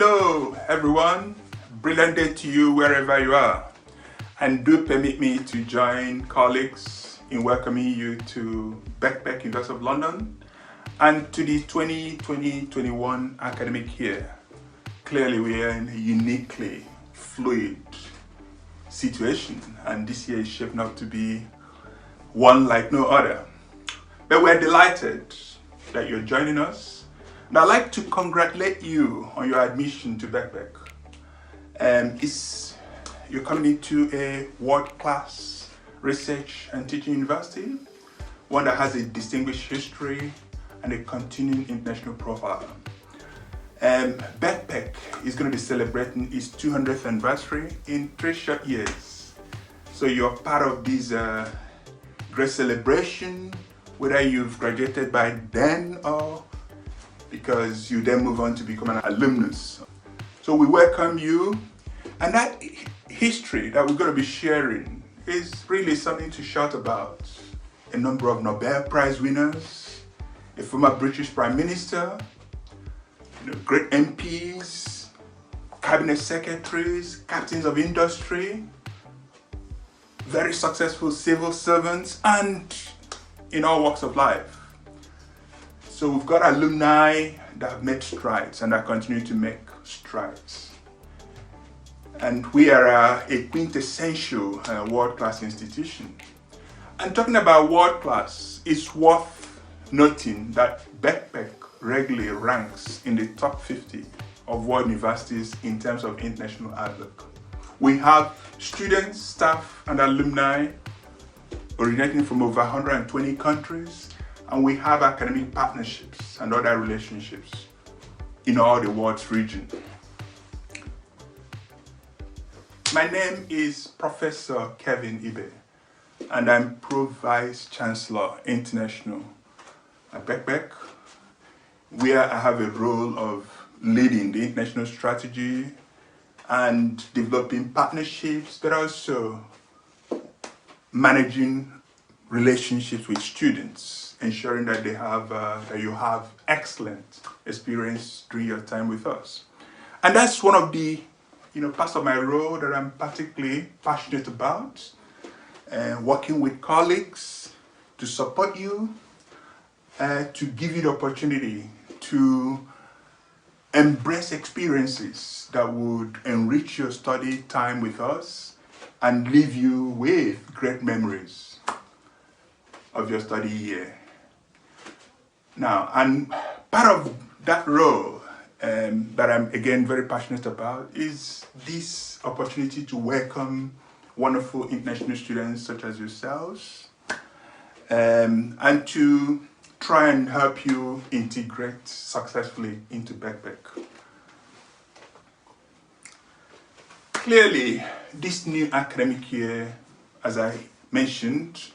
Hello everyone, brilliant day to you wherever you are, and do permit me to join colleagues in welcoming you to Birkbeck, University of London, and to the 2020-21 academic year. Clearly we are in a uniquely fluid situation, and this year is shaping up to be one like no other. But we're delighted that you're joining us. And I'd like to congratulate you on your admission to Birkbeck. You're coming into a world-class research and teaching university, one that has a distinguished history and a continuing international profile. Birkbeck is going to be celebrating its 200th anniversary in 3 short years. So you're part of this great celebration, whether you've graduated by then or because you then move on to become an alumnus. So we welcome you, and that history that we're going to be sharing is really something to shout about. A number of Nobel Prize winners, a former British Prime Minister, great MPs, cabinet secretaries, captains of industry, very successful civil servants, and in all walks of life. So we've got alumni that have made strides and are continuing to make strides. And we are a quintessential world-class institution. And talking about world-class, it's worth noting that Birkbeck regularly ranks in the top 50 of world universities in terms of international outlook. We have students, staff, and alumni originating from over 120 countries, and we have academic partnerships and other relationships in all the world's region. My name is Professor Kevin Ibe, and I'm Pro Vice Chancellor International at Birkbeck, where I have a role of leading the international strategy and developing partnerships, but also managing relationships with students, ensuring that that you have excellent experience during your time with us. And that's one of the parts of my role that I'm particularly passionate about, working with colleagues to support you, to give you the opportunity to embrace experiences that would enrich your study time with us and leave you with great memories of your study year. Now, and part of that role that I'm again very passionate about is this opportunity to welcome wonderful international students such as yourselves, and to try and help you integrate successfully into Birkbeck. Clearly, this new academic year, as I mentioned,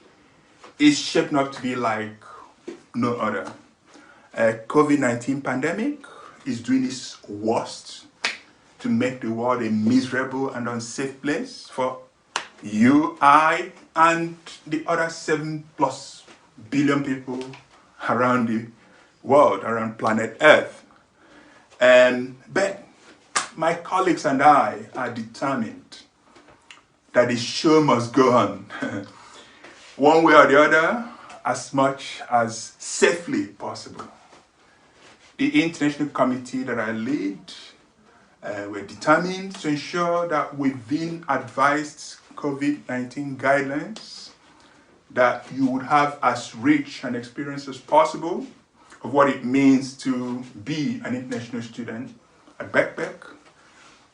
is shaping up to be like no other. COVID-19 pandemic is doing its worst to make the world a miserable and unsafe place for you, I, and the other 7+ billion people around the world, around planet Earth. But my colleagues and I are determined that the show must go on. One way or the other, as much as safely possible. The international committee that I lead, we're determined to ensure that within advised COVID-19 guidelines, that you would have as rich an experience as possible of what it means to be an international student at Birkbeck,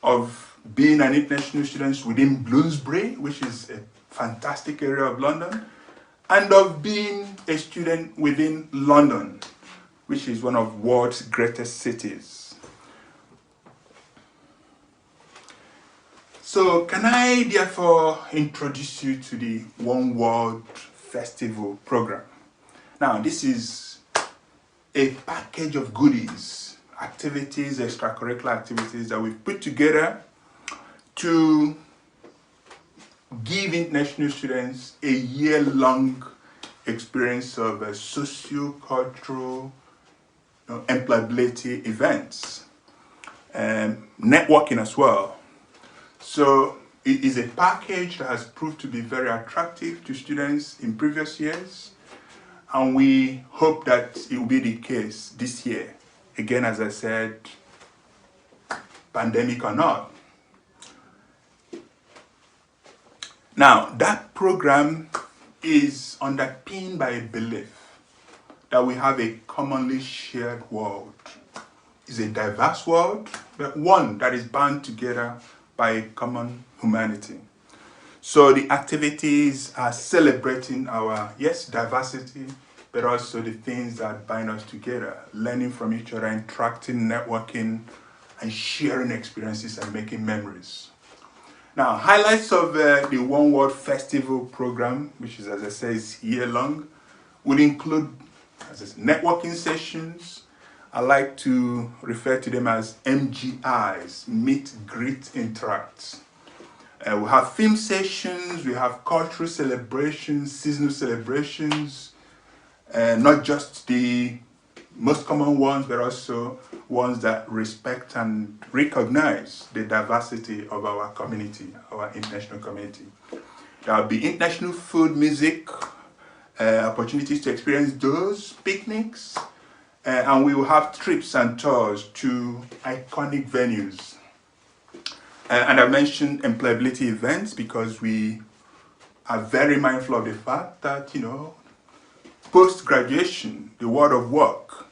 of being an international student within Bloomsbury, which is a fantastic area of London, and of being a student within London, which is one of the world's greatest cities. So can I therefore introduce you to the One World Festival program? Now, this is a package of goodies, activities, extracurricular activities that we've put together to give international students a year-long experience of socio-cultural employability events. networking as well. So it is a package that has proved to be very attractive to students in previous years, and we hope that it will be the case this year. Again, as I said, pandemic or not. Now, that program is underpinned by a belief that we have a commonly shared world. It's a diverse world, but one that is bound together by a common humanity. So the activities are celebrating our, yes, diversity, but also the things that bind us together, learning from each other, interacting, networking, and sharing experiences and making memories. Now, highlights of the One World Festival program, which is, as I say, is year-long, would include networking sessions. I like to refer to them as MGIs, Meet, Greet, Interact. We have film sessions, we have cultural celebrations, seasonal celebrations, not just the most common ones, but also ones that respect and recognize the diversity of our community, our international community. There will be international food, music, opportunities to experience those picnics, and we will have trips and tours to iconic venues. And I mentioned employability events because we are very mindful of the fact that, post-graduation, the world of work,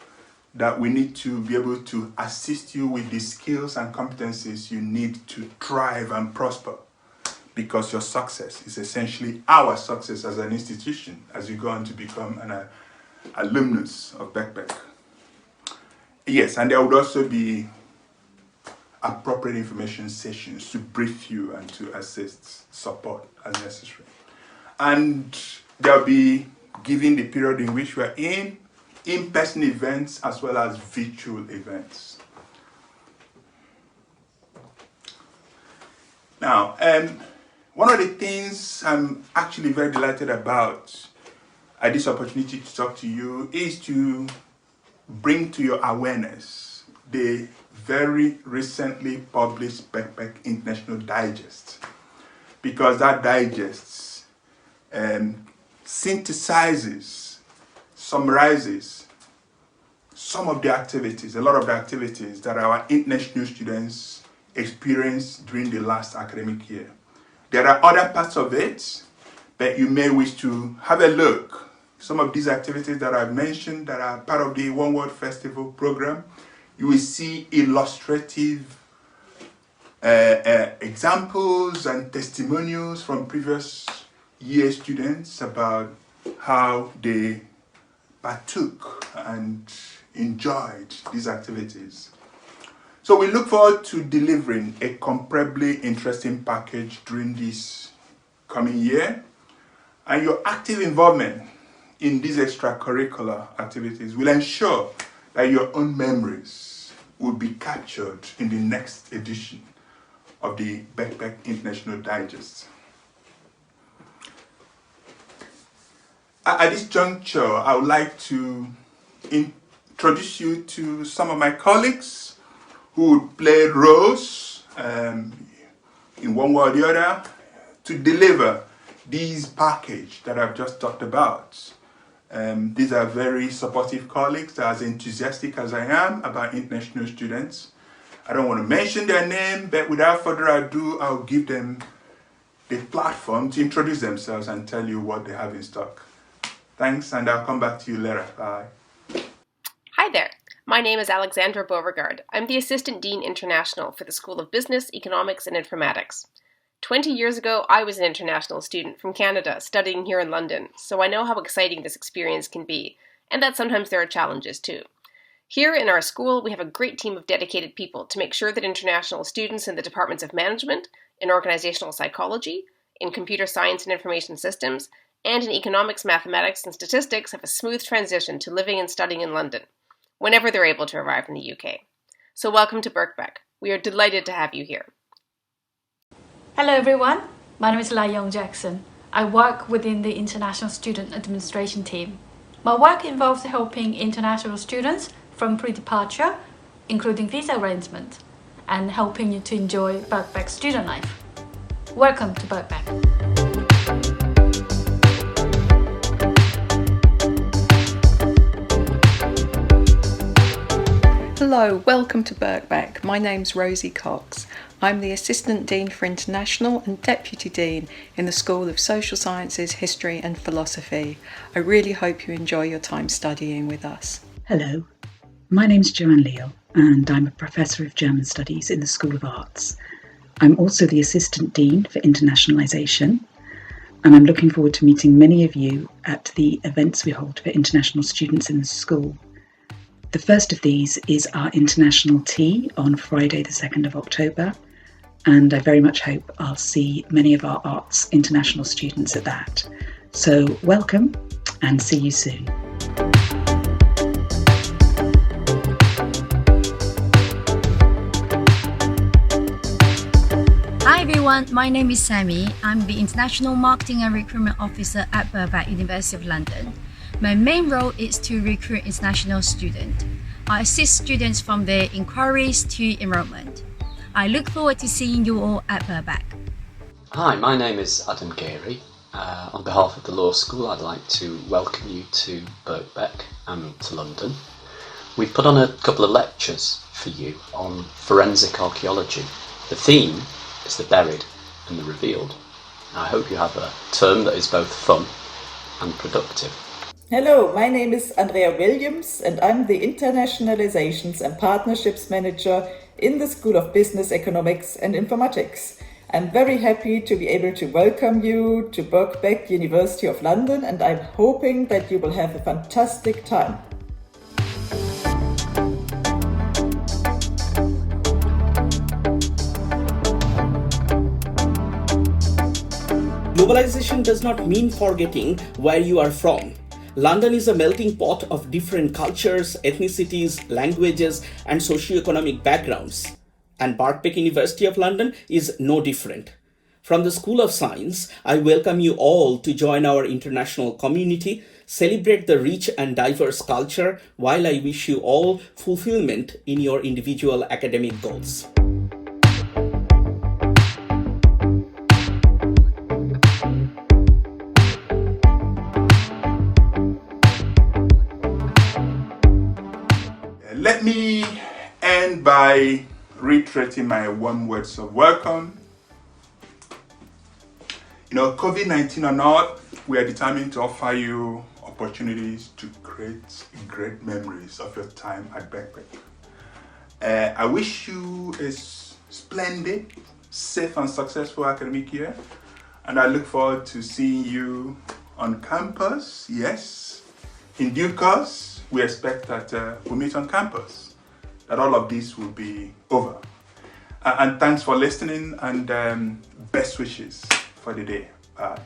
that we need to be able to assist you with the skills and competencies you need to thrive and prosper, because your success is essentially our success as an institution as you go on to become an alumnus of Birkbeck. Yes, and there would also be appropriate information sessions to brief you and to assist, support as necessary. And there'll be, given the period in which we're in-person events as well as virtual events. Now, one of the things I'm actually very delighted about at this opportunity to talk to you is to bring to your awareness the very recently published Birkbeck International Digest, because that digest synthesizes, summarizes some of the activities, a lot of the activities that our international students experienced during the last academic year. There are other parts of it, but you may wish to have a look. Some of these activities that I've mentioned that are part of the One World Festival program, you will see illustrative examples and testimonials from previous year students about how they partook and enjoyed these activities. So we look forward to delivering a comparably interesting package during this coming year, and your active involvement in these extracurricular activities will ensure that your own memories will be captured in the next edition of the Birkbeck International Digest. At this juncture, I would like to introduce you to some of my colleagues who would play roles in one way or the other to deliver these package that I've just talked about. These are very supportive colleagues, as enthusiastic as I am about international students. I don't want to mention their name, but without further ado, I'll give them the platform to introduce themselves and tell you what they have in stock. Thanks, and I'll come back to you later. Bye. Hi there. My name is Alexandra Beauregard. I'm the Assistant Dean International for the School of Business, Economics and Informatics. 20 years ago, I was an international student from Canada studying here in London, so I know how exciting this experience can be, and that sometimes there are challenges too. Here in our school, we have a great team of dedicated people to make sure that international students in the departments of management, in organizational psychology, in computer science and information systems, and in economics, mathematics, and statistics have a smooth transition to living and studying in London, whenever they're able to arrive in the UK. So welcome to Birkbeck. We are delighted to have you here. Hello everyone, my name is Lai Yong Jackson. I work within the International Student Administration team. My work involves helping international students from pre-departure, including visa arrangement, and helping you to enjoy Birkbeck student life. Welcome to Birkbeck. Hello, welcome to Birkbeck. My name's Rosie Cox. I'm the Assistant Dean for International and Deputy Dean in the School of Social Sciences, History and Philosophy. I really hope you enjoy your time studying with us. Hello, my name's Joanne Leal and I'm a Professor of German Studies in the School of Arts. I'm also the Assistant Dean for Internationalisation, and I'm looking forward to meeting many of you at the events we hold for international students in the school. The first of these is our International Tea on Friday the 2nd of October, and I very much hope I'll see many of our arts international students at that. So welcome and see you soon. Hi everyone, my name is Sammy. I'm the International Marketing and Recruitment Officer at Birkbeck, University of London. My main role is to recruit international students. I assist students from their inquiries to enrollment. I look forward to seeing you all at Birkbeck. Hi, my name is Adam Geary. On behalf of the Law School, I'd like to welcome you to Birkbeck and to London. We've put on a couple of lectures for you on forensic archaeology. The theme is the buried and the revealed. I hope you have a term that is both fun and productive. Hello, my name is Andrea Williams and I'm the Internationalizations and Partnerships Manager in the School of Business, Economics and Informatics. I'm very happy to be able to welcome you to Birkbeck, University of London, and I'm hoping that you will have a fantastic time. Globalization does not mean forgetting where you are from. London is a melting pot of different cultures, ethnicities, languages, and socio-economic backgrounds. And Birkbeck University of London is no different. From the School of Science, I welcome you all to join our international community, celebrate the rich and diverse culture, while I wish you all fulfillment in your individual academic goals. Let me end by reiterating my warm words of welcome. COVID-19 or not, we are determined to offer you opportunities to create great memories of your time at Birkbeck. I wish you a splendid, safe and successful academic year, and I look forward to seeing you on campus. Yes, in due course. We expect that we'll meet on campus, that all of this will be over. And thanks for listening, and best wishes for the day. Bye.